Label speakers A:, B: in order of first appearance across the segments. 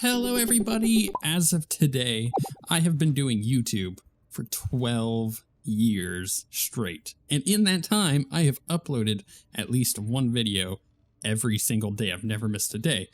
A: Hello everybody! As of today, I have been doing YouTube for 12 years straight. And in that time, I have uploaded at least one video every single day. I've never missed a day.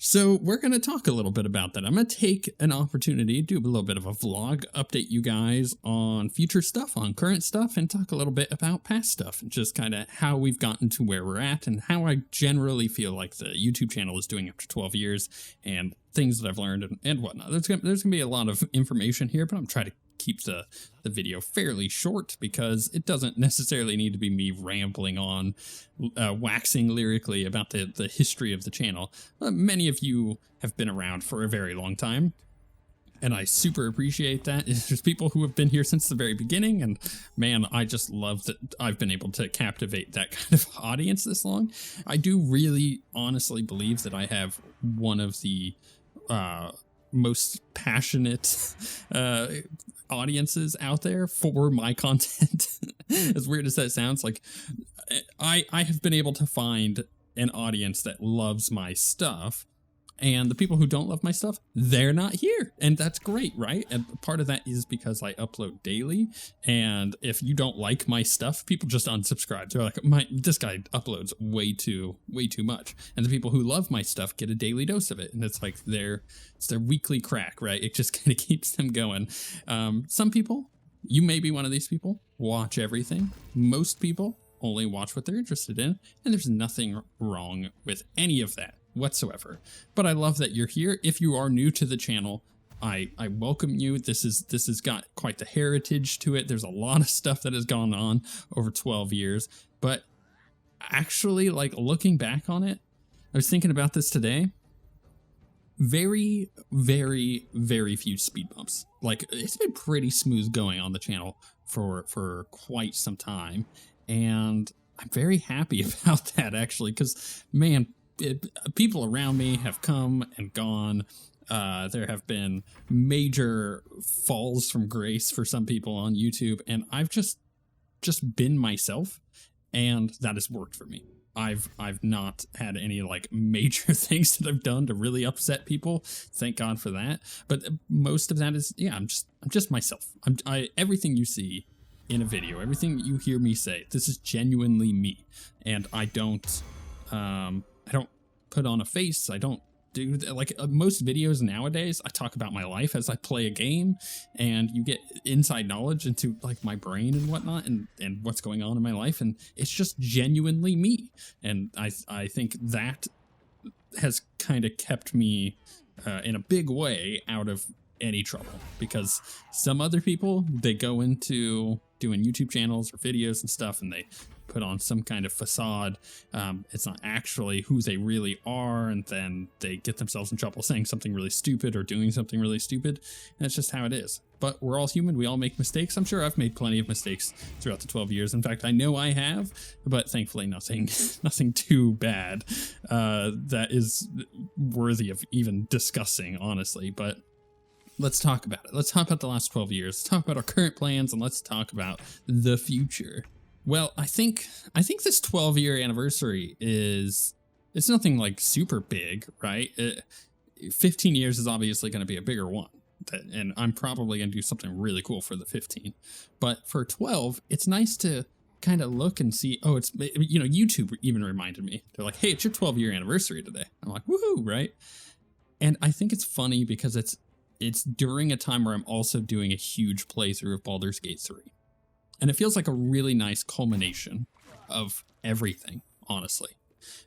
A: So we're going to talk a little bit about that. I'm going to take an opportunity, do a little bit of a vlog, update you guys on future stuff, on current stuff, and talk a little bit about past stuff, and just kind of how we've gotten to where we're at and how I generally feel like the YouTube channel is doing after 12 years and things that I've learned and whatnot. There's going to be a lot of information here, but I'm trying to keep the video fairly short because it doesn't necessarily need to be me rambling on, waxing lyrically about the history of the channel. Many of you have been around for a very long time, and I super appreciate that. There's people who have been here since the very beginning, and man, I just love that I've been able to captivate that kind of audience this long. I do really honestly believe that I have one of the most passionate audiences out there for my content. As weird as that sounds, like I have been able to find an audience that loves my stuff, and the people who don't love my stuff, they're not here, and that's great, right? And part of that is because I upload daily, and if you don't like my stuff, people just unsubscribe. They're like, this guy uploads way too much. And the people who love my stuff get a daily dose of it, and it's like it's their weekly crack, right? It just kind of keeps them going. Some people, you may be one of these people, watch everything. Most people only watch what they're interested in, and there's nothing wrong with any of that whatsoever. But I love that you're here. If you are new to the channel, I welcome you. This has got quite the heritage to it. There's a lot of stuff that has gone on over 12 years, but actually, like, looking back on it, I was thinking about this today. Very, very, very few speed bumps. Like, it's been pretty smooth going on the channel for quite some time, and I'm very happy about that, actually, because, man, people around me have come and gone. There have been major falls from grace for some people on YouTube, and I've just been myself, and that has worked for me. I've not had any like major things that I've done to really upset people. Thank God for that. But most of that is, yeah, I'm just myself. Everything you see in a video, everything you hear me say, this is genuinely me, and I don't put on a face. I don't do like most videos nowadays. I talk about my life as I play a game, and you get inside knowledge into like my brain and whatnot, and what's going on in my life, and it's just genuinely me. And I think that has kind of kept me in a big way out of any trouble, because some other people, they go into doing YouTube channels or videos and stuff, and they put on some kind of facade. It's not actually who they really are, and then they get themselves in trouble saying something really stupid or doing something really stupid. And that's just how it is. But we're all human. We all make mistakes. I'm sure I've made plenty of mistakes throughout the 12 years. In fact, I know I have, but thankfully nothing too bad that is worthy of even discussing, honestly. But let's talk about it. Let's talk about the last 12 years. Let's talk about our current plans, and let's talk about the future. Well, I think this 12-year anniversary it's nothing like super big, right? 15 years is obviously going to be a bigger one, and I'm probably going to do something really cool for the 15. But for 12, it's nice to kind of look and see, oh, it's, you know, YouTube even reminded me. They're like, hey, it's your 12-year anniversary today. I'm like, woohoo, right? And I think it's funny because it's during a time where I'm also doing a huge playthrough of Baldur's Gate 3. And it feels like a really nice culmination of everything, honestly,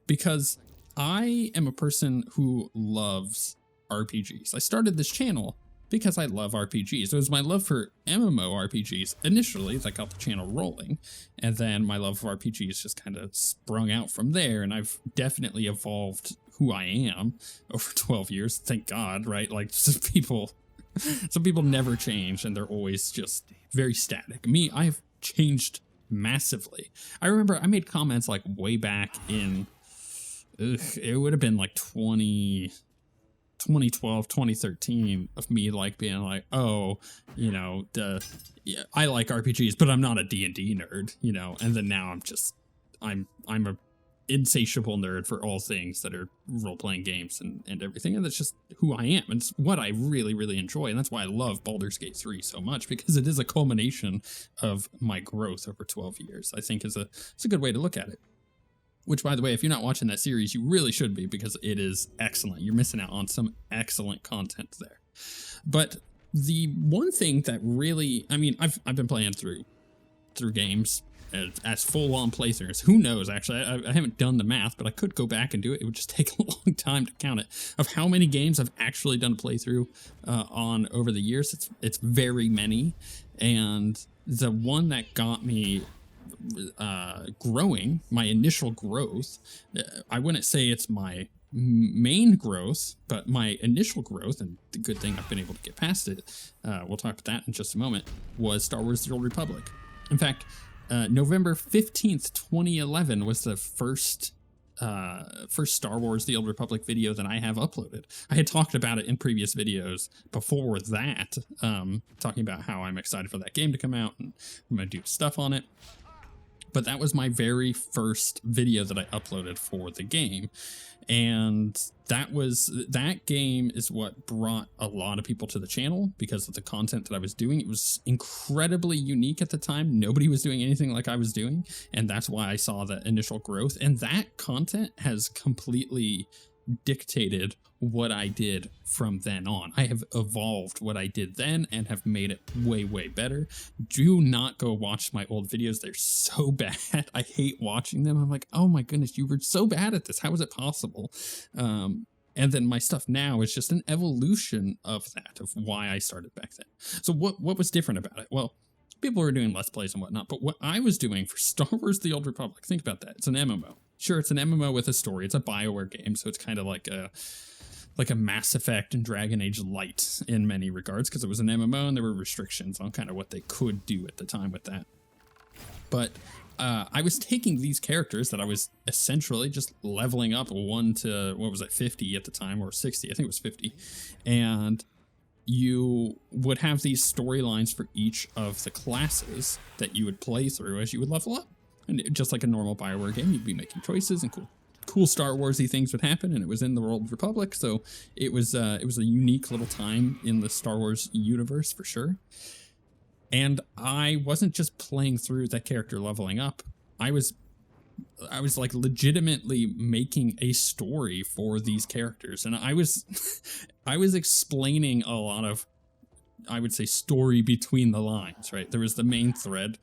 A: because I am a person who loves RPGs. I started this channel because I love RPGs. It was my love for MMORPGs initially that got the channel rolling, and then my love of RPGs just kind of sprung out from there, and I've definitely evolved who I am over 12 years. Thank God, right? Like, some people never change, and they're always just very static. Me, I've changed massively. I remember I made comments like way back in, it would have been like 2012, 2013 of me like being like, oh, you know, I like RPGs, but I'm not a D&D nerd, you know. And then now I'm a insatiable nerd for all things that are role-playing games and everything, and that's just who I am, and it's what I really, really enjoy, and that's why I love Baldur's Gate 3 so much, because it is a culmination of my growth over 12 years. I think it's a good way to look at it. Which, by the way, if you're not watching that series, you really should be, because it is excellent. You're missing out on some excellent content there. But the one thing that really, I mean, I've been playing through games as full-on playthroughs. Who knows, actually? I haven't done the math, but I could go back and do it. It would just take a long time to count it, of how many games I've actually done a playthrough on over the years. It's very many. And the one that got me growing, my initial growth, I wouldn't say it's my main growth, but my initial growth, and the good thing I've been able to get past it, we'll talk about that in just a moment, was Star Wars The Old Republic. In fact, November 15th, 2011 was the first Star Wars The Old Republic video that I have uploaded. I had talked about it in previous videos before that, talking about how I'm excited for that game to come out and I'm going to do stuff on it. But that was my very first video that I uploaded for the game. And that game is what brought a lot of people to the channel because of the content that I was doing. It was incredibly unique at the time. Nobody was doing anything like I was doing. And that's why I saw the initial growth. And that content has completely dictated what I did from then on. I have evolved what I did then and have made it way, way better. Do not go watch my old videos. They're so bad. I hate watching them. I'm like, oh my goodness, you were so bad at this. How is it possible? And then my stuff now is just an evolution of that, of why I started back then. So what was different about it? Well, people were doing Let's Plays and whatnot, but what I was doing for Star Wars The Old Republic, think about that. It's an MMO. Sure, it's an MMO with a story. It's a BioWare game, so it's kind of like a Mass Effect and Dragon Age Light in many regards, because it was an MMO and there were restrictions on kind of what they could do at the time with that. But I was taking these characters that I was essentially just leveling up 1 to, what was it, 50 at the time, or 60, I think it was 50. And you would have these storylines for each of the classes that you would play through as you would level up. And just like a normal BioWare game, you'd be making choices and cool Star Warsy things would happen, and it was in the Old Republic, so it was a unique little time in the Star Wars universe for sure. And I wasn't just playing through that character leveling up. I was like legitimately making a story for these characters, and I was explaining a lot of, I would say, story between the lines, right? There was the main thread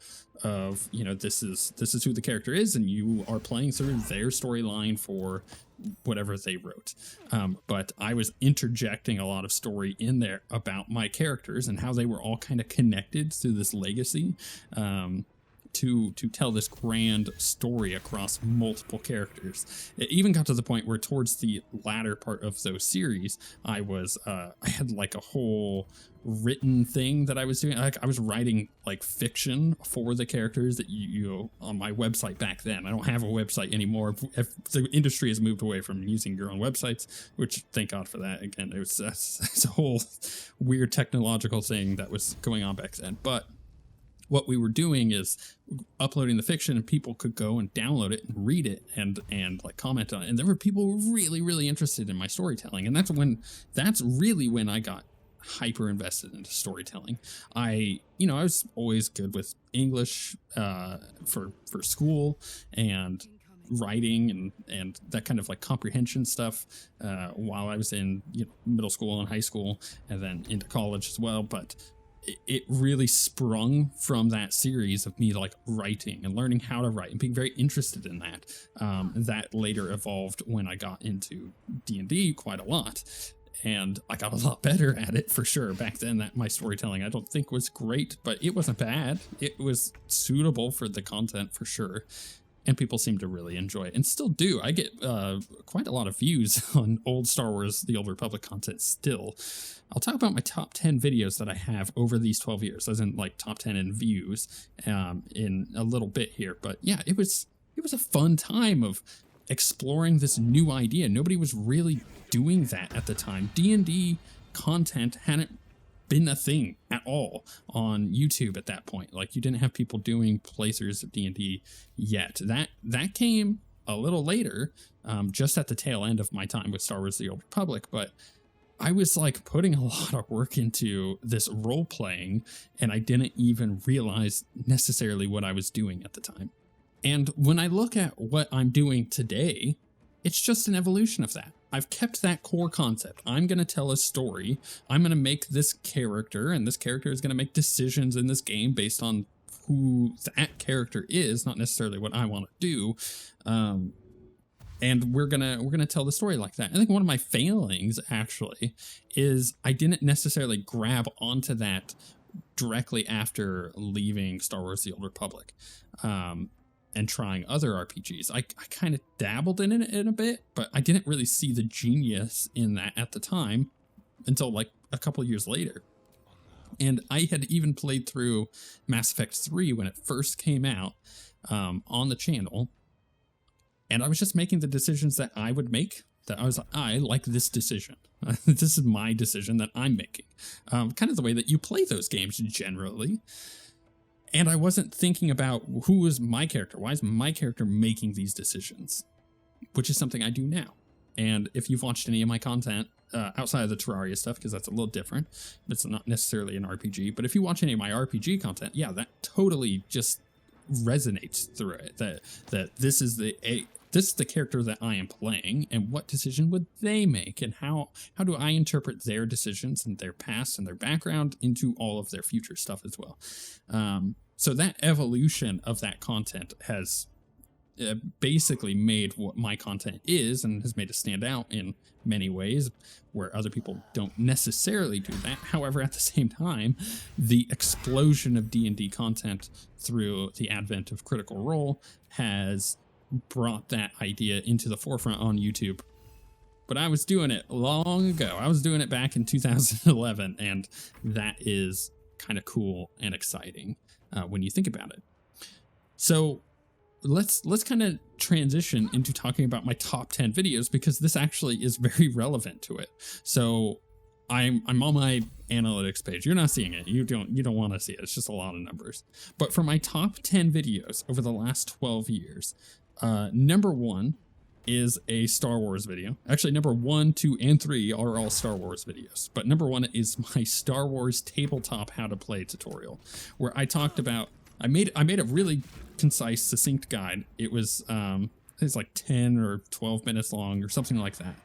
A: of, you know, this is who the character is, and you are playing through their storyline for whatever they wrote. But I was interjecting a lot of story in there about my characters and how they were all kind of connected through this legacy, to tell this grand story across multiple characters. It even got to the point where towards the latter part of those series, I had like a whole written thing that I was doing. Like I was writing like fiction for the characters that you on my website back then. I don't have a website anymore. If the industry has moved away from using your own websites, which thank God for that. Again, it's a whole weird technological thing that was going on back then. But what we were doing is uploading the fiction, and people could go and download it and read it and like comment on it. And there were people who were really, really interested in my storytelling. And that's really when I got hyper invested into storytelling. I was always good with English for school and writing and that kind of like comprehension stuff while I was in middle school and high school, and then into college as well. But it really sprung from that series of me like writing and learning how to write and being very interested in that. That later evolved when I got into D&D quite a lot, and I got a lot better at it for sure. Back then, that my storytelling I don't think was great, but it wasn't bad. It was suitable for the content for sure. And people seem to really enjoy it, and still do. I get quite a lot of views on old Star Wars The Old Republic content still. I'll talk about my top 10 videos that I have over these 12 years, as in like top 10 in views in a little bit here. But yeah, it was a fun time of exploring this new idea. Nobody was really doing that at the time. D&D content hadn't been a thing at all on YouTube at that point. Like, you didn't have people doing playthroughs of D&D yet. That came a little later, just at the tail end of my time with Star Wars The Old Republic, but I was like putting a lot of work into this role playing, and I didn't even realize necessarily what I was doing at the time. And when I look at what I'm doing today, it's just an evolution of that. I've kept that core concept. I'm going to tell a story. I'm going to make this character, and this character is going to make decisions in this game based on who that character is, not necessarily what I want to do. And we're gonna tell the story like that. I think one of my failings actually is I didn't necessarily grab onto that directly after leaving Star Wars: The Old Republic, and trying other RPGs. I kind of dabbled in it a bit, but I didn't really see the genius in that at the time until like a couple years later. And I had even played through Mass Effect 3 when it first came out on the channel. And I was just making the decisions that I would make, that I was like, I like this decision. This is my decision that I'm making. Kind of the way that you play those games generally. And I wasn't thinking about who is my character. Why is my character making these decisions? Which is something I do now. And if you've watched any of my content, outside of the Terraria stuff, because that's a little different, it's not necessarily an RPG, but if you watch any of my RPG content, yeah, that totally just resonates through it. That this is the character that I am playing, and what decision would they make, and how do I interpret their decisions and their past and their background into all of their future stuff as well. So that evolution of that content has basically made what my content is, and has made it stand out in many ways where other people don't necessarily do that. However, at the same time, the explosion of D&D content through the advent of Critical Role has brought that idea into the forefront on YouTube. But I was doing it long ago. I was doing it back in 2011, and that is kind of cool and exciting when you think about it. So let's kind of transition into talking about my top 10 videos, because this actually is very relevant to it. So I'm on my analytics page. You're not seeing it. You don't want to see it. It's just a lot of numbers. But for my top 10 videos over the last 12 years, number 1 is a Star Wars video. Actually, number 1, 2, and 3 are all Star Wars videos. But number 1 is my Star Wars tabletop how to play tutorial, where I talked about, I made a really concise, succinct guide. It was it's like 10 or 12 minutes long or something like that.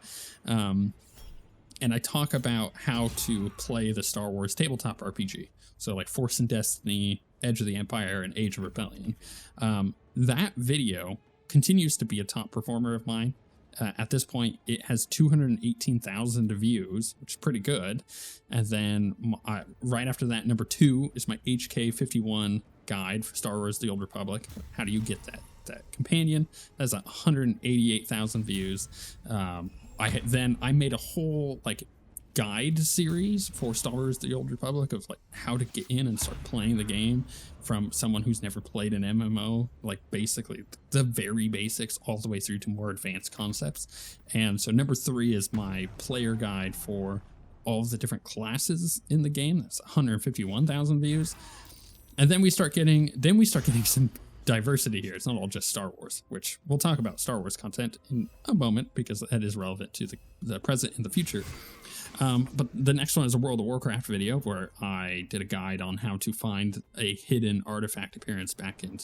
A: And I talk about how to play the Star Wars tabletop RPG. So like Force and Destiny, Edge of the Empire, and Age of Rebellion. That video continues to be a top performer of mine. At this point, it has 218,000 views, which is pretty good. And then right after that, number 2 is my HK51 guide for Star Wars: The Old Republic. How do you get that companion? That's 188,000 views. I made a whole like guide series for Star Wars: The Old Republic of like how to get in and start playing the game from someone who's never played an MMO, like basically the very basics all the way through to more advanced concepts. And so number 3 is my player guide for all of the different classes in the game. That's 151,000 views. And then we start getting some diversity here. It's not all just Star Wars, which we'll talk about Star Wars content in a moment because that is relevant to the present and the future. But the next one is a World of Warcraft video where I did a guide on how to find a hidden artifact appearance back in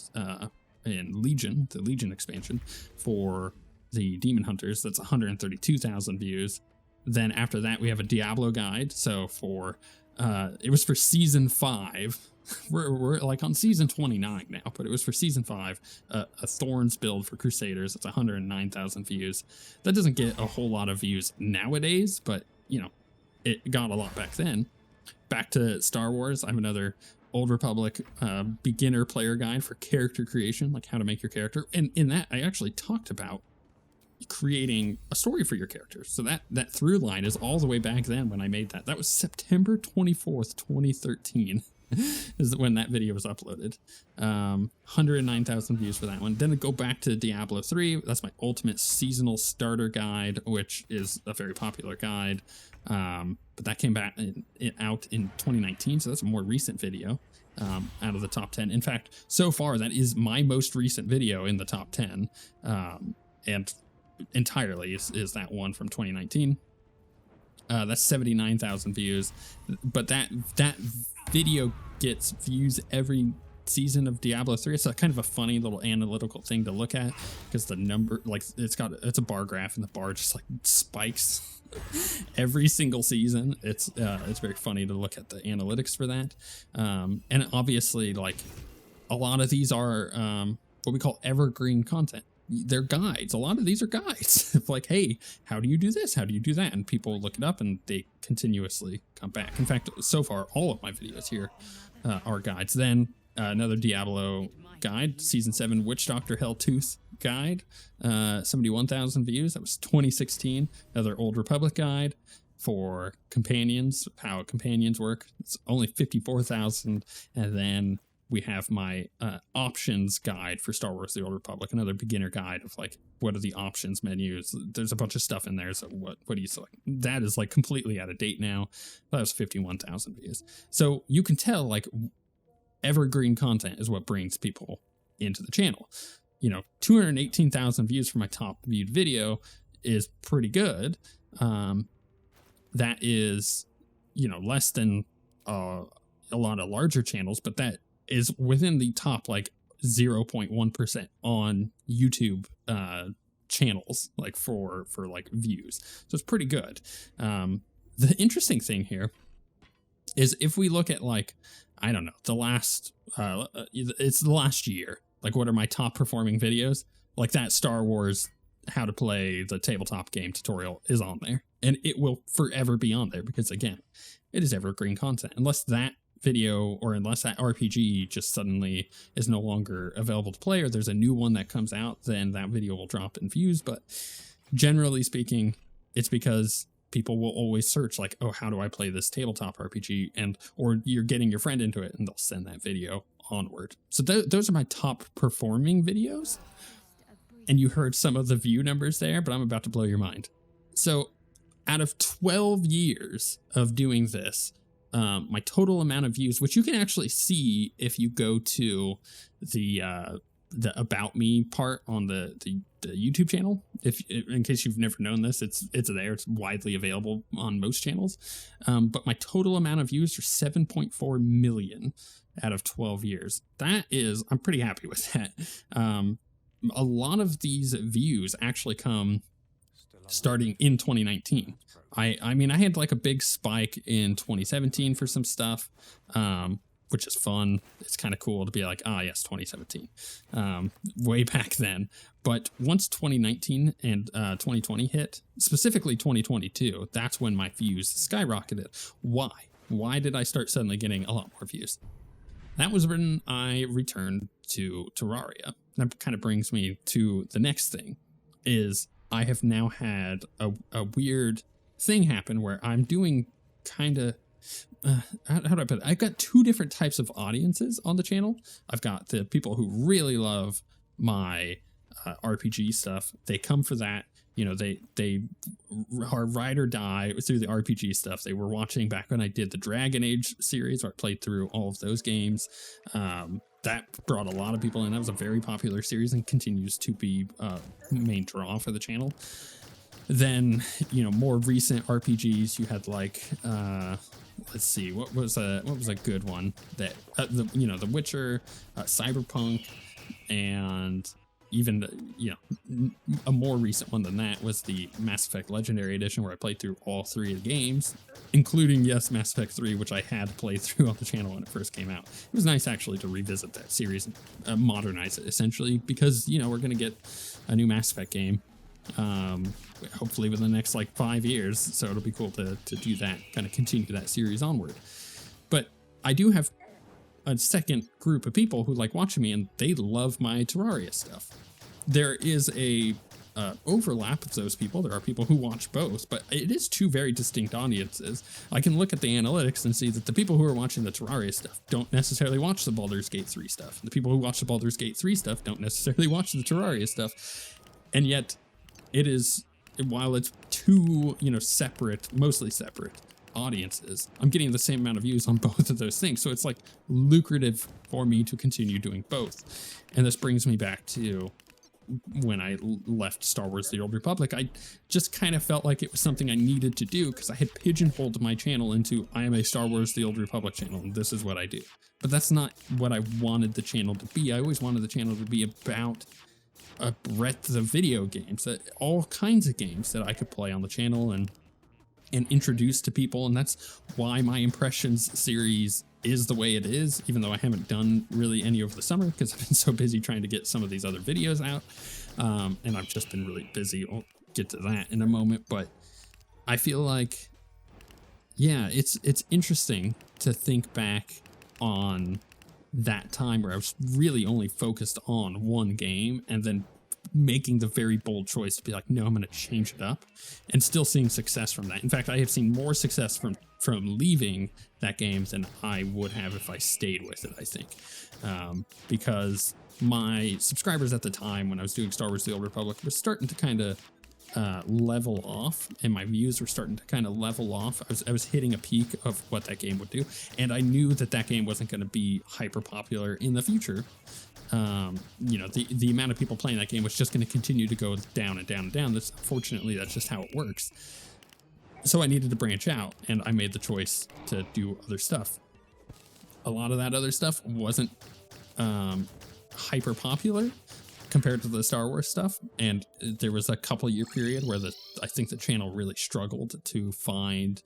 A: Legion, the Legion expansion for the Demon Hunters. That's 132,000 views. Then after that, we have a Diablo guide. So it was for season 5. We're like on season 29 now, but it was for season 5, a Thorns build for Crusaders. It's 109,000 views. That doesn't get a whole lot of views nowadays, but you know, it got a lot back then. Back to Star Wars, I have another Old Republic beginner player guide for character creation, like how to make your character. And in that, I actually talked about creating a story for your character. So that through line is all the way back then when I made that. That was September 24th, 2013. Is when that video was uploaded. 109,000 views for that one. Then I go back to Diablo 3. That's my ultimate seasonal starter guide, which is a very popular guide. But that came back out in 2019, so that's a more recent video out of the top 10. In fact, so far, that is my most recent video in the top 10. and entirely is that one from 2019. That's 79,000 views, but that video gets views every season of Diablo 3. It's a kind of a funny little analytical thing to look at, because the number, like, it's a bar graph, and the bar just like spikes every single season. It's very funny to look at the analytics for that. And obviously, like, a lot of these are what we call evergreen content. They're guides. A lot of these are guides of like, hey, how do you do this? How do you do that? And people look it up and they continuously come back. In fact, so far, all of my videos here are guides. Then another Diablo guide, Season 7 Witch Doctor Helltooth guide, 71,000 views. That was 2016. Another Old Republic guide for companions, how companions work. It's only 54,000. And then we have my options guide for Star Wars The Old Republic, another beginner guide of like, what are the options menus? There's a bunch of stuff in there. So what do you select? That is like completely out of date now. That was 51,000 views. So you can tell, like, evergreen content is what brings people into the channel. 218,000 views for my top viewed video is pretty good. That is, less than a lot of larger channels, but that is within the top like 0.1% on YouTube channels, like for like views. So it's pretty good. The interesting thing here is if we look at, like, I don't know, the last it's the last year, like, what are my top performing videos? Like, that Star Wars how to play the tabletop game tutorial is on there, and it will forever be on there, because again, it is evergreen content. Unless that video, or unless that RPG just suddenly is no longer available to play, or there's a new one that comes out, then that video will drop in views. But generally speaking, it's because people will always search, like, oh, how do I play this tabletop RPG? Or you're getting your friend into it, and they'll send that video onward. So those are my top performing videos. And you heard some of the view numbers there, but I'm about to blow your mind. So out of 12 years of doing this, my total amount of views, which you can actually see if you go to the About Me part on the YouTube channel. If in case you've never known this, it's there. It's widely available on most channels. But my total amount of views are 7.4 million out of 12 years. That is, I'm pretty happy with that. A lot of these views actually come starting in 2019. I mean, I had like a big spike in 2017 for some stuff, which is fun. It's kind of cool to be like, yes, 2017, way back then. But once 2019 and 2020 hit, specifically 2022, that's when my views skyrocketed. Why? Why did I start suddenly getting a lot more views? That was when I returned to Terraria. That kind of brings me to the next thing, is I have now had a weird thing happen where I'm doing kind of, how do I put it? I've got two different types of audiences on the channel. I've got the people who really love my RPG stuff. They come for that. They are ride or die through the RPG stuff. They were watching back when I did the Dragon Age series, where I played through all of those games. That brought a lot of people in. That was a very popular series and continues to be main draw for the channel. Then, more recent RPGs, you had like, let's see, what was a good one that, The Witcher, Cyberpunk, and even, a more recent one than that was the Mass Effect Legendary Edition, where I played through all three of the games, including, yes, Mass Effect 3, which I had played through on the channel when it first came out. It was nice, actually, to revisit that series and modernize it, essentially, because, we're going to get a new Mass Effect game, hopefully within the next, 5 years, so it'll be cool to do that, kind of continue that series onward. But I do have a second group of people who like watching me, and they love my Terraria stuff. There is a overlap of those people. There are people who watch both, but it is two very distinct audiences. I can look at the analytics and see that the people who are watching the Terraria stuff don't necessarily watch the Baldur's Gate 3 stuff. The people who watch the Baldur's Gate 3 stuff don't necessarily watch the Terraria stuff. And yet it is, while it's two, separate, mostly separate audiences, I'm getting the same amount of views on both of those things. So it's lucrative for me to continue doing both. And this brings me back to when I left Star Wars The Old Republic. I just kind of felt like it was something I needed to do because I had pigeonholed my channel into I am a Star Wars The Old Republic channel and this is what I do. But that's not what I wanted the channel to be. I always wanted the channel to be about a breadth of video games, all kinds of games that I could play on the channel and introduce to people. And that's why my Impressions series is the way it is, even though I haven't done really any over the summer because I've been so busy trying to get some of these other videos out. And I've just been really busy. I'll get to that in a moment, but I feel like, yeah, it's interesting to think back on that time where I was really only focused on one game and then making the very bold choice to be like, no, I'm going to change it up, and still seeing success from that. In fact, I have seen more success from leaving that game than I would have if I stayed with it, I think. Because my subscribers at the time when I was doing Star Wars The Old Republic were starting to kind of level off, and my views were starting to kind of level off. I was hitting a peak of what that game would do, and I knew that game wasn't going to be hyper popular in the future. You know, the amount of people playing that game was just going to continue to go down and down and down. Unfortunately, that's just how it works. So I needed to branch out, and I made the choice to do other stuff. A lot of that other stuff wasn't hyper popular compared to the Star Wars stuff, and there was a couple-year period where I think the channel really struggled to find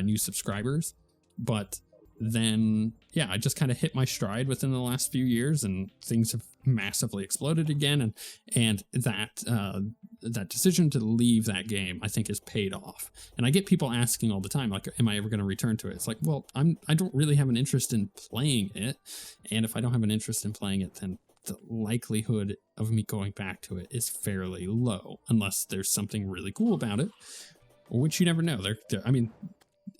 A: new subscribers. But then, yeah, I just kind of hit my stride within the last few years, and things have massively exploded again. And that decision to leave that game, I think, has paid off. And I get people asking all the time, like, am I ever going to return to it? It's like, well, I don't really have an interest in playing it. And if I don't have an interest in playing it, then the likelihood of me going back to it is fairly low, unless there's something really cool about it, which you never know. I mean,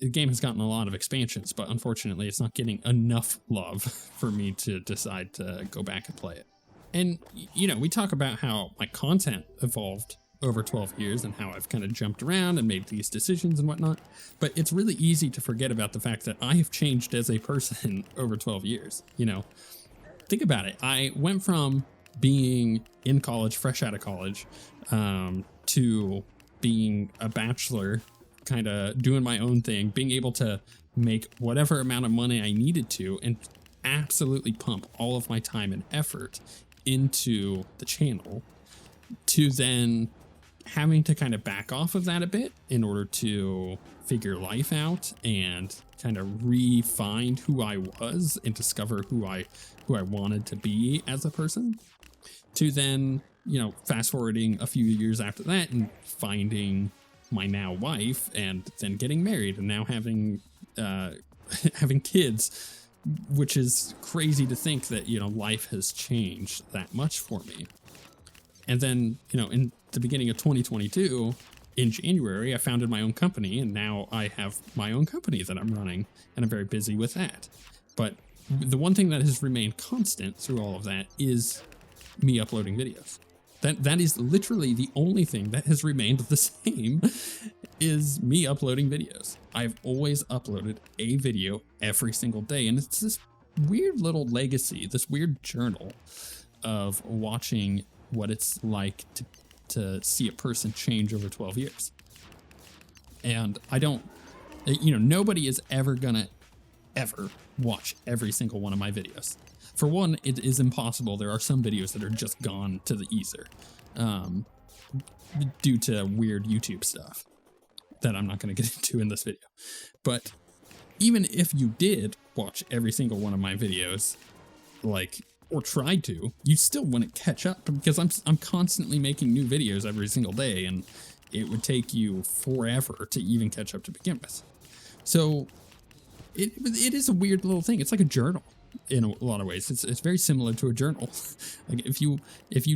A: the game has gotten a lot of expansions, but unfortunately it's not getting enough love for me to decide to go back and play it. And, you know, we talk about how my content evolved over 12 years and how I've kind of jumped around and made these decisions and whatnot, but it's really easy to forget about the fact that I have changed as a person over 12 years. You know, think about it. I went from being in college, fresh out of college, to being a bachelor, kind of doing my own thing, being able to make whatever amount of money I needed to and absolutely pump all of my time and effort into the channel, to then having to kind of back off of that a bit in order to figure life out and kind of re-find who I was and discover who I wanted to be as a person, to then, you know, fast forwarding a few years after that and finding my now wife and then getting married and now having kids, which is crazy to think that, you know, life has changed that much for me. And then, you know, in the beginning of 2022, in January, I founded my own company, and now I have my own company that I'm running, and I'm very busy with that. But the one thing that has remained constant through all of that is me uploading videos. That is literally the only thing that has remained the same, is me uploading videos. I've always uploaded a video every single day, and it's this weird little legacy, this weird journal of watching what it's like to see a person change over 12 years. And I don't, you know, nobody is ever gonna ever watch every single one of my videos. For one, it is impossible. There are some videos that are just gone to the ether due to weird YouTube stuff that I'm not going to get into in this video. But even if you did watch every single one of my videos, like, or tried to, you still wouldn't catch up, because I'm constantly making new videos every single day, and it would take you forever to even catch up to begin with. So it is a weird little thing. It's like a journal. In a lot of ways, it's very similar to a journal. Like if you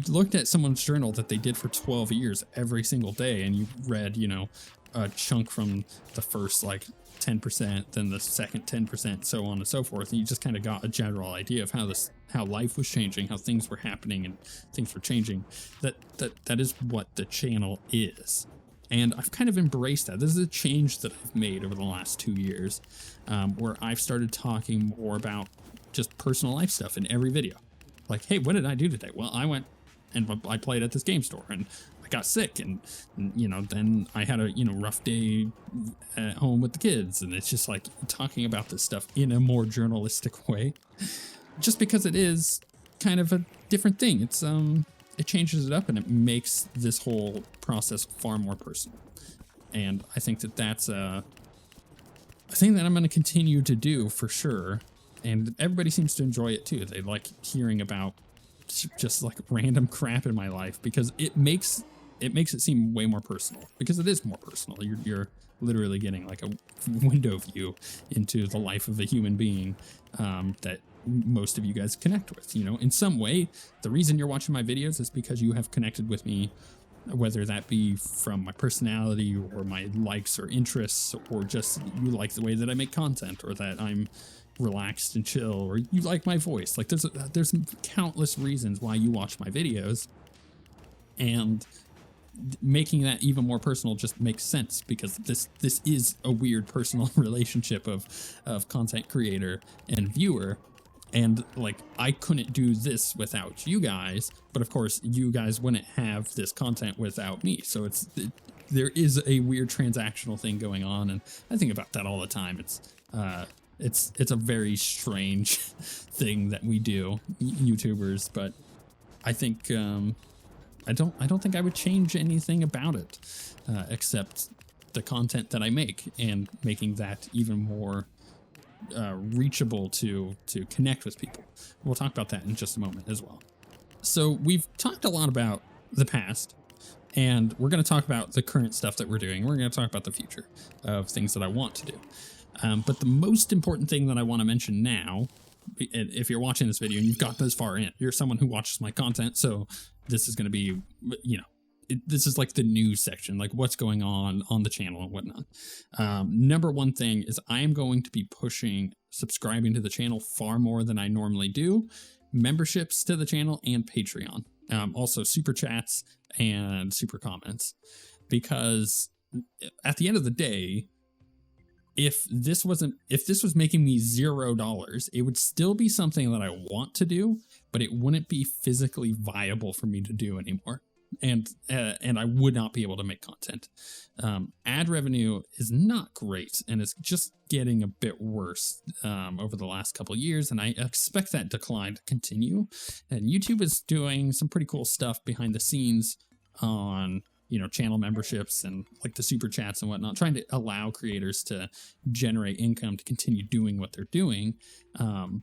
A: looked at someone's journal that they did for 12 years every single day, and you read, you know, a chunk from the first like 10%, then the second 10%, so on and so forth, and you just kind of got a general idea of how life was changing, how things were happening, and things were changing. That is what the channel is. And I've kind of embraced that. This is a change that I've made over the last 2 years, where I've started talking more about just personal life stuff in every video. Like, hey, what did I do today? Well, I went and I played at this game store, and I got sick, and you know, then I had a rough day at home with the kids, and it's just like talking about this stuff in a more journalistic way, just because it is kind of a different thing. It's it changes it up, and it makes this whole process far more personal. And I think that that's a thing that I'm going to continue to do for sure. And everybody seems to enjoy it too. They like hearing about just like random crap in my life, because it makes it seem way more personal, because it is more personal. You're literally getting like a window view into the life of a human being that most of you guys connect with. You know, in some way, the reason you're watching my videos is because you have connected with me, whether that be from my personality or my likes or interests, or just you like the way that I make content, or that I'm relaxed and chill, or you like my voice. Like there's countless reasons why you watch my videos, and making that even more personal just makes sense, because this is a weird personal relationship of content creator and viewer. And like, I couldn't do this without you guys, but of course you guys wouldn't have this content without me. So there is a weird transactional thing going on, and I think about that all the time. It's a very strange thing that we do, YouTubers, but I think I don't think I would change anything about it, except the content that I make, and making that even more reachable to connect with people. We'll talk about that in just a moment as well. So we've talked a lot about the past, and we're going to talk about the current stuff that we're doing. We're going to talk about the future of things that I want to do. But the most important thing that I want to mention now, if you're watching this video and you've got this far in, you're someone who watches my content, so this is going to be, this is like the news section, like what's going on the channel and whatnot. Number one thing is I am going to be pushing subscribing to the channel far more than I normally do, memberships to the channel, and Patreon. Also super chats and super comments, because at the end of the day, if this was making me $0, it would still be something that I want to do, but it wouldn't be physically viable for me to do anymore. And I would not be able to make content. Ad revenue is not great, and it's just getting a bit worse over the last couple of years, and I expect that decline to continue. And YouTube is doing some pretty cool stuff behind the scenes on, channel memberships and like the super chats and whatnot, trying to allow creators to generate income to continue doing what they're doing. And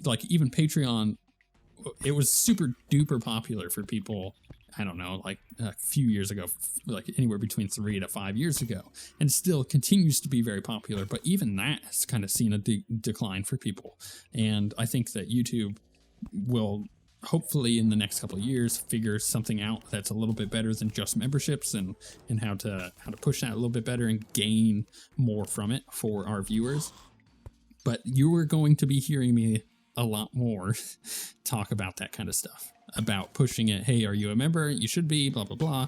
A: like even Patreon, it was super duper popular for people, I don't know, like a few years ago, like anywhere between 3 to 5 years ago, and still continues to be very popular. But even that has kind of seen a decline for people. And I think that YouTube will hopefully in the next couple of years figure something out that's a little bit better than just memberships, and how to push that a little bit better and gain more from it for our viewers. But you are going to be hearing me a lot more talk about that kind of stuff, about pushing it. Hey, are you a member? You should be, blah, blah, blah.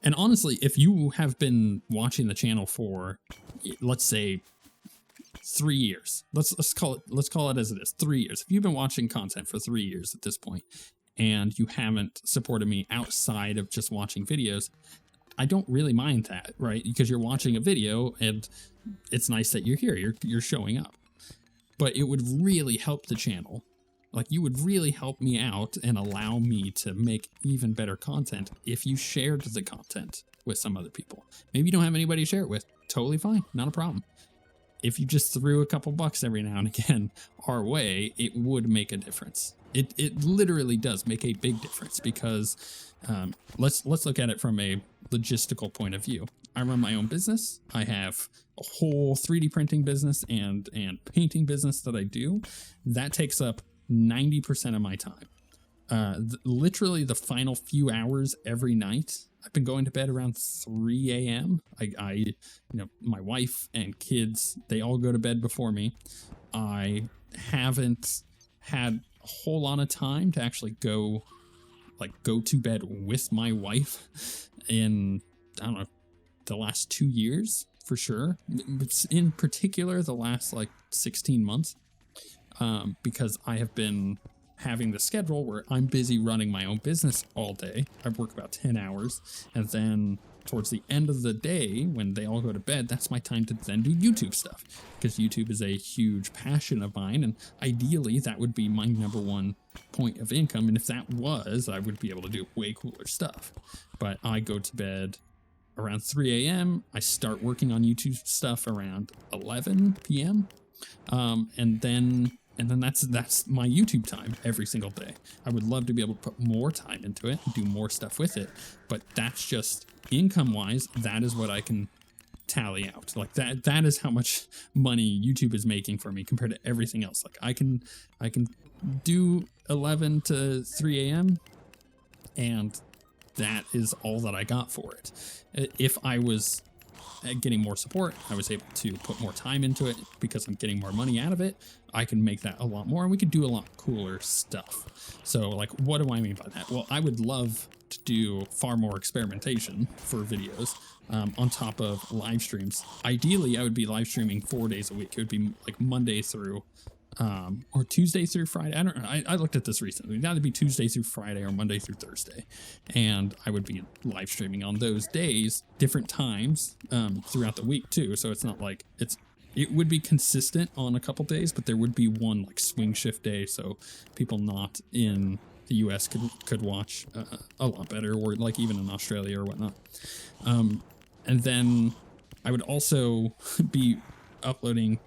A: And honestly, if you have been watching the channel for, let's say, 3 years, let's call it as it is, 3 years. If you've been watching content for 3 years at this point, and you haven't supported me outside of just watching videos, I don't really mind that, right? Because you're watching a video, and it's nice that you're here, you're showing up. But it would really help the channel. Like, you would really help me out and allow me to make even better content if you shared the content with some other people. Maybe you don't have anybody to share it with. Totally fine. Not a problem. If you just threw a couple bucks every now and again our way, it would make a difference. It literally does make a big difference, because let's look at it from a logistical point of view. I run my own business. I have a whole 3D printing business and painting business that I do. That takes up 90% of my time. Literally the final few hours every night. I've been going to bed around 3 a.m. My wife and kids, they all go to bed before me. I haven't had a whole lot of time to actually go to bed with my wife in, I don't know, the last 2 years for sure. In particular, the last 16 months, because I have been having the schedule where I'm busy running my own business all day. I work about 10 hours, and then towards the end of the day, when they all go to bed, that's my time to then do YouTube stuff, because YouTube is a huge passion of mine, and ideally that would be my number one point of income. And if that was, I would be able to do way cooler stuff. But I go to bed around 3 a.m. I start working on YouTube stuff around 11 p.m. And then that's my YouTube time every single day. I would love to be able to put more time into it and do more stuff with it, but that's just income wise. That is what I can tally out. Like that is how much money YouTube is making for me compared to everything else. Like I can do 11 to 3 a.m. and that is all that I got for it. If I was getting more support, I was able to put more time into it because I'm getting more money out of it. I can make that a lot more, and we could do a lot cooler stuff. So like, what do I mean by that? Well, I would love to do far more experimentation for videos on top of live streams. Ideally, I would be live streaming 4 days a week. It would be like Monday through or Tuesday through Friday. I don't know. I looked at this recently. It'd either be Tuesday through Friday or Monday through Thursday. And I would be live streaming on those days, different times throughout the week too. So it's not like it would be consistent on a couple days, but there would be one like swing shift day. So people not in the US could watch a lot better, or like even in Australia or whatnot. And then I would also be uploading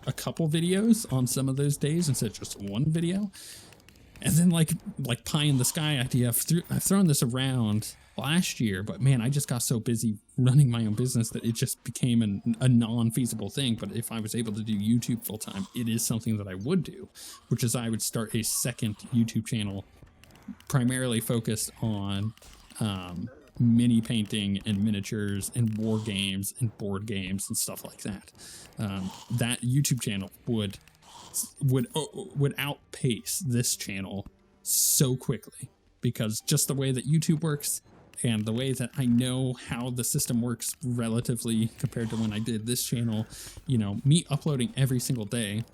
A: a couple videos on some of those days instead of just one video. And then like pie in the sky idea, I've thrown this around last year, but man, I just got so busy running my own business that it just became a non-feasible thing. But if I was able to do YouTube full time, it is something that I would do, which is I would start a second YouTube channel primarily focused on mini painting and miniatures and war games and board games and stuff like that. That YouTube channel would outpace this channel so quickly, because just the way that YouTube works and the way that I know how the system works relatively compared to when I did this channel, you know, me uploading every single day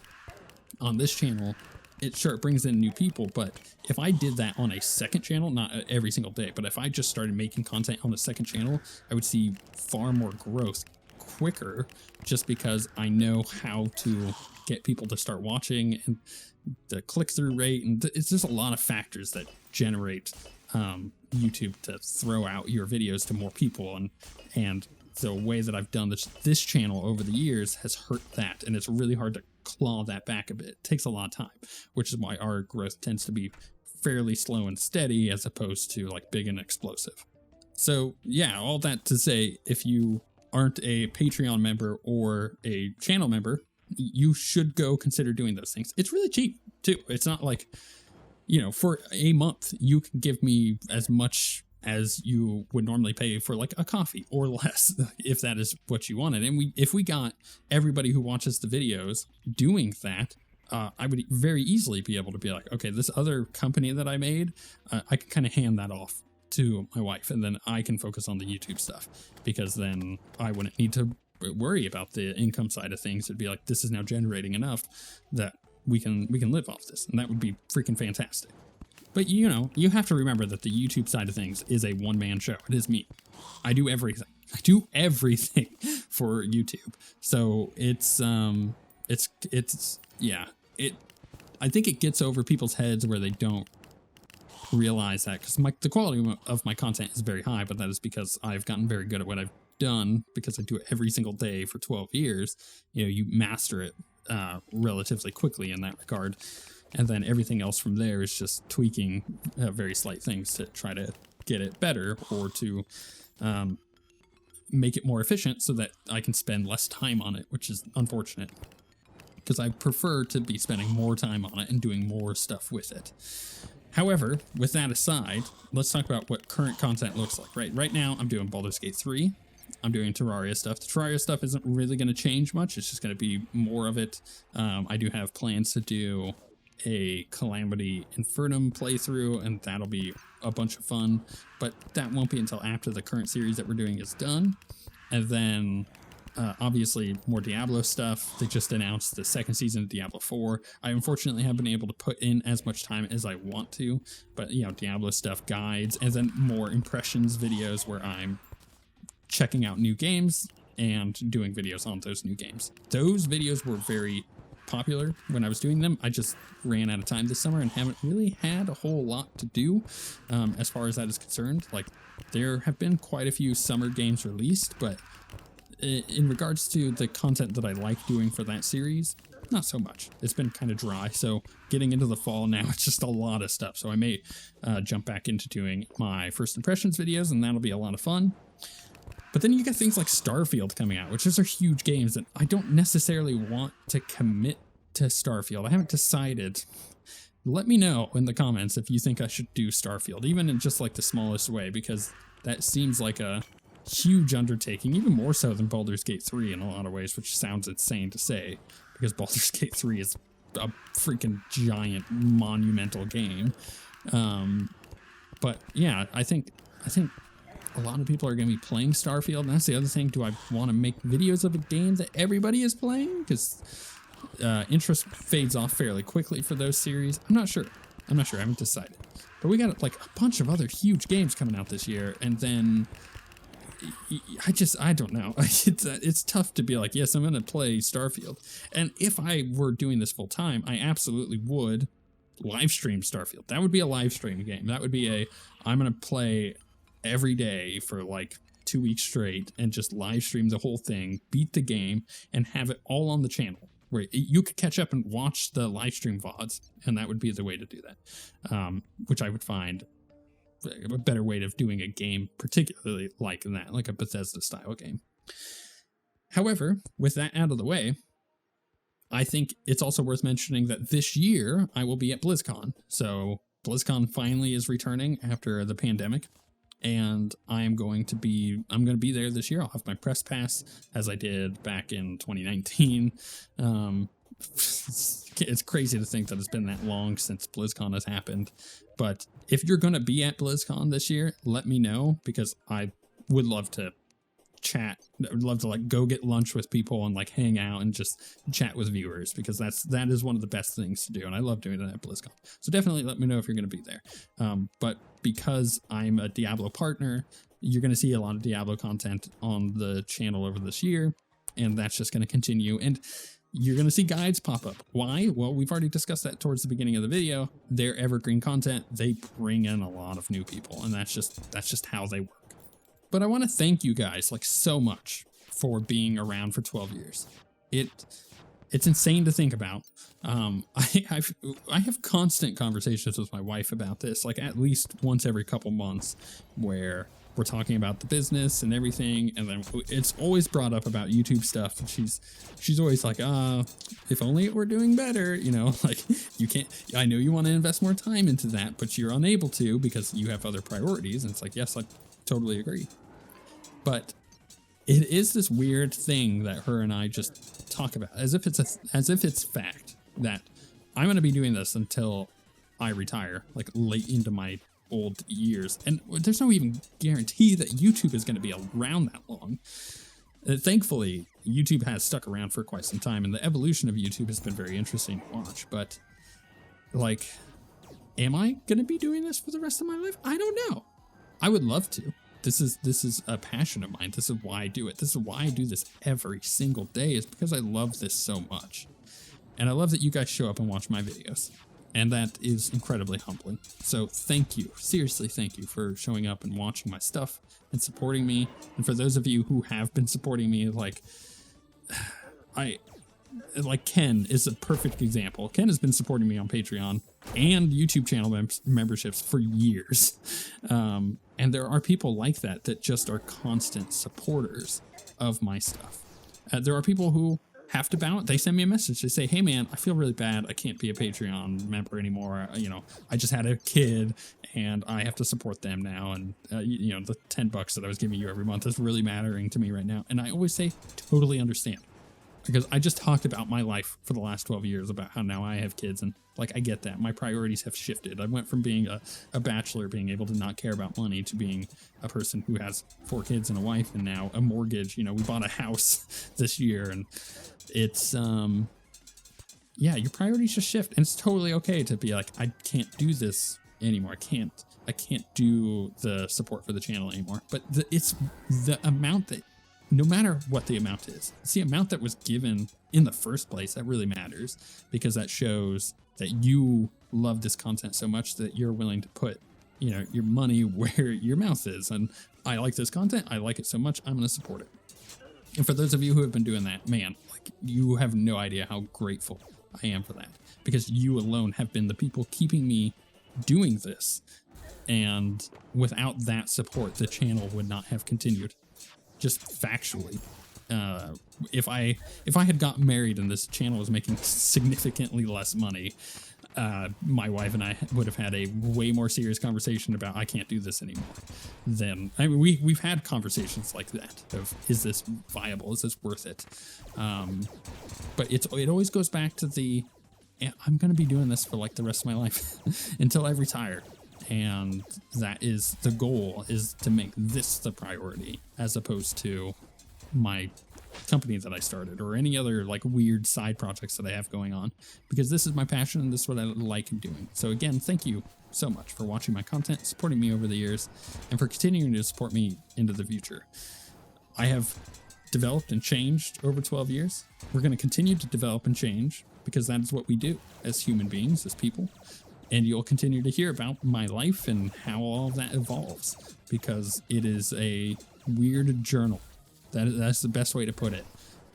A: on this channel, it brings in new people, but if I did that on a second channel, not every single day, but if I just started making content on the second channel, I would see far more growth quicker, just because I know how to get people to start watching and the click-through rate, and it's just a lot of factors that generate YouTube to throw out your videos to more people, and the way that I've done this channel over the years has hurt that, and it's really hard to claw that back a bit. It takes a lot of time, which is why our growth tends to be fairly slow and steady as opposed to like big and explosive. So yeah, all that to say, if you aren't a Patreon member or a channel member, you should go consider doing those things. It's really cheap too. It's not like, you know, for a month you can give me as much as you would normally pay for like a coffee or less, if that is what you wanted. And if we got everybody who watches the videos doing that, I would very easily be able to be like, okay, this other company that I made, I can kind of hand that off to my wife, and then I can focus on the YouTube stuff, because then I wouldn't need to worry about the income side of things. It'd be like, this is now generating enough that we can live off this, and that would be freaking fantastic. But you know, you have to remember that the YouTube side of things is a one-man show. It is me. I do everything. For YouTube. So I think it gets over people's heads where they don't realize that, because the quality of my content is very high, but that is because I've gotten very good at what I've done, because I do it every single day for 12 years. You know, you master it relatively quickly in that regard. And then everything else from there is just tweaking very slight things to try to get it better, or to make it more efficient so that I can spend less time on it, which is unfortunate, because I prefer to be spending more time on it and doing more stuff with it. However, with that aside, let's talk about what current content looks like. Right now, I'm doing Baldur's Gate 3. I'm doing Terraria stuff. The Terraria stuff isn't really going to change much. It's just going to be more of it. I do have plans to do a Calamity Infernum playthrough, and that'll be a bunch of fun, but that won't be until after the current series that we're doing is done. And then Obviously, more Diablo stuff. They just announced the second season of Diablo 4. I unfortunately haven't been able to put in as much time as I want to, but Diablo stuff, guides, and then more impressions videos where I'm checking out new games and doing videos on those new games. Those videos were very popular when I was doing them. I just ran out of time this summer and haven't really had a whole lot to do as far as that is concerned. Like, there have been quite a few summer games released, but in regards to the content that I like doing for that series, not so much. It's been kind of dry. So getting into the fall now, it's just a lot of stuff. So I may jump back into doing my first impressions videos, and that'll be a lot of fun. But then you get things like Starfield coming out, which those are huge games that I don't necessarily want to commit to Starfield. I haven't decided. Let me know in the comments if you think I should do Starfield, even in just like the smallest way, because that seems like a huge undertaking, even more so than Baldur's Gate 3 in a lot of ways, which sounds insane to say, because Baldur's Gate 3 is a freaking giant, monumental game. But yeah, I think a lot of people are going to be playing Starfield, and that's the other thing. Do I want to make videos of a game that everybody is playing? Because interest fades off fairly quickly for those series. I'm not sure. I haven't decided. But we got like a bunch of other huge games coming out this year, and then I don't know. It's tough to be like, yes, I'm going to play Starfield. And if I were doing this full time, I absolutely would live stream Starfield. That would be a live stream game. That would be I'm going to play every day for like 2 weeks straight and just live stream the whole thing, beat the game, and have it all on the channel where you could catch up and watch the live stream VODs. And that would be the way to do that, which I would find a better way of doing a game, particularly like that, like a Bethesda style game. However, with that out of the way, I think it's also worth mentioning that this year I will be at BlizzCon. So BlizzCon finally is returning after the pandemic, and I'm going to be there this year. I'll have my press pass as I did back in 2019. It's crazy to think that it's been that long since BlizzCon has happened. But if you're going to be at BlizzCon this year, let me know, because I would love to chat. I would love to like go get lunch with people and like hang out and just chat with viewers, because that is one of the best things to do. And I love doing it at BlizzCon. So definitely let me know if you're going to be there. But because I'm a Diablo partner, you're going to see a lot of Diablo content on the channel over this year. And that's just going to continue. And you're going to see guides pop up. Why? Well, we've already discussed that towards the beginning of the video. They're evergreen content. They bring in a lot of new people, and that's just how they work. But I want to thank you guys like so much for being around for 12 years. It's insane to think about. I have constant conversations with my wife about this, like at least once every couple months, where we're talking about the business and everything, and then it's always brought up about YouTube stuff. And she's always like, if only it were doing better, like you can't. I know you want to invest more time into that, but you're unable to because you have other priorities. And it's like, yes, I totally agree. But it is this weird thing that her and I just talk about as if it's fact that I'm going to be doing this until I retire, like late into my old years. And there's no even guarantee that YouTube is going to be around that long. Thankfully, YouTube has stuck around for quite some time, and the evolution of YouTube has been very interesting to watch. But like, am I going to be doing this for the rest of my life? I don't know. I would love to. This is a passion of mine. This is why I do it. This is why I do this every single day, is because I love this so much. And I love that you guys show up and watch my videos. And that is incredibly humbling. So thank you. Seriously, thank you for showing up and watching my stuff and supporting me. And for those of you who have been supporting me, like Ken is a perfect example. Ken has been supporting me on Patreon and YouTube channel memberships for years. And there are people like that just are constant supporters of my stuff. There are people who have to bounce. They send me a message. They say, hey man, I feel really bad. I can't be a Patreon member anymore. I just had a kid and I have to support them now. And the $10 that I was giving you every month is really mattering to me right now. And I always say, totally understand. because I just talked about my life for the last 12 years about how now I have kids, and like I get that my priorities have shifted. I went from being a bachelor, being able to not care about money, to being a person who has 4 kids and a wife, and now a mortgage. You know, we bought a house this year, and it's yeah, your priorities just shift, and it's totally okay to be like, I can't do this anymore. I can't do the support for the channel anymore. But it's the amount that, no matter what the amount is, it's the amount that was given in the first place that really matters, because that shows that you love this content so much that you're willing to put, you know, your money where your mouth is. And I like this content. I like it so much. I'm going to support it. And for those of you who have been doing that, man, like, you have no idea how grateful I am for that, because you alone have been the people keeping me doing this. And without that support, the channel would not have continued. Just factually, if I had gotten married and this channel was making significantly less money, my wife and I would have had a way more serious conversation about, I can't do this anymore. Then, I mean, we've had conversations like that of, is this viable? Is this worth it? But it always goes back to the, I'm going to be doing this for like the rest of my life until I retire. And that is the goal, is to make this the priority, as opposed to my company that I started or any other like weird side projects that I have going on, because this is my passion and this is what I like doing. So again, thank you so much for watching my content, supporting me over the years, and for continuing to support me into the future. I have developed and changed over 12 years. We're going to continue to develop and change, because that is what we do as human beings, as people. And you'll continue to hear about my life and how all of that evolves, because it is a weird journal. That's the best way to put it,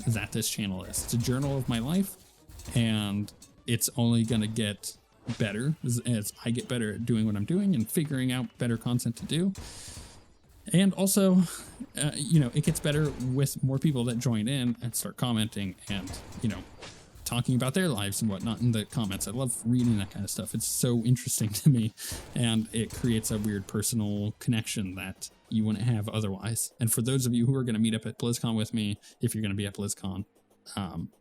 A: that this channel is. It's a journal of my life, and it's only going to get better as I get better at doing what I'm doing and figuring out better content to do. And also, you know, it gets better with more people that join in and start commenting and, you know, talking about their lives and whatnot in the comments. I love reading that kind of stuff. It's so interesting to me, and it creates a weird personal connection that you wouldn't have otherwise. And for those of you who are going to meet up at BlizzCon with me, if you're going to be at BlizzCon,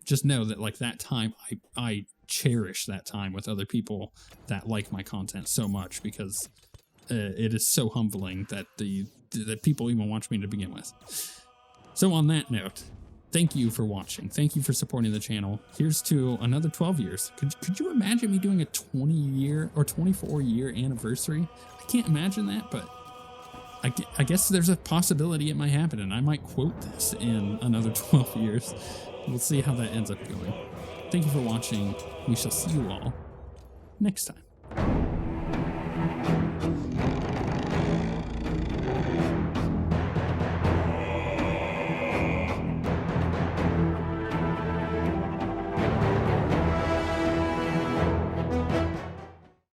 A: just know that like that time, I cherish that time with other people that like my content so much, because it is so humbling that that people even watch me to begin with. So on that note, thank you for watching. Thank you for supporting the channel. Here's to another 12 years. Could you imagine me doing a 20-year or 24-year anniversary? I can't imagine that, but I guess there's a possibility it might happen, and I might quote this in another 12 years. We'll see how that ends up going. Thank you for watching. We shall see you all next time.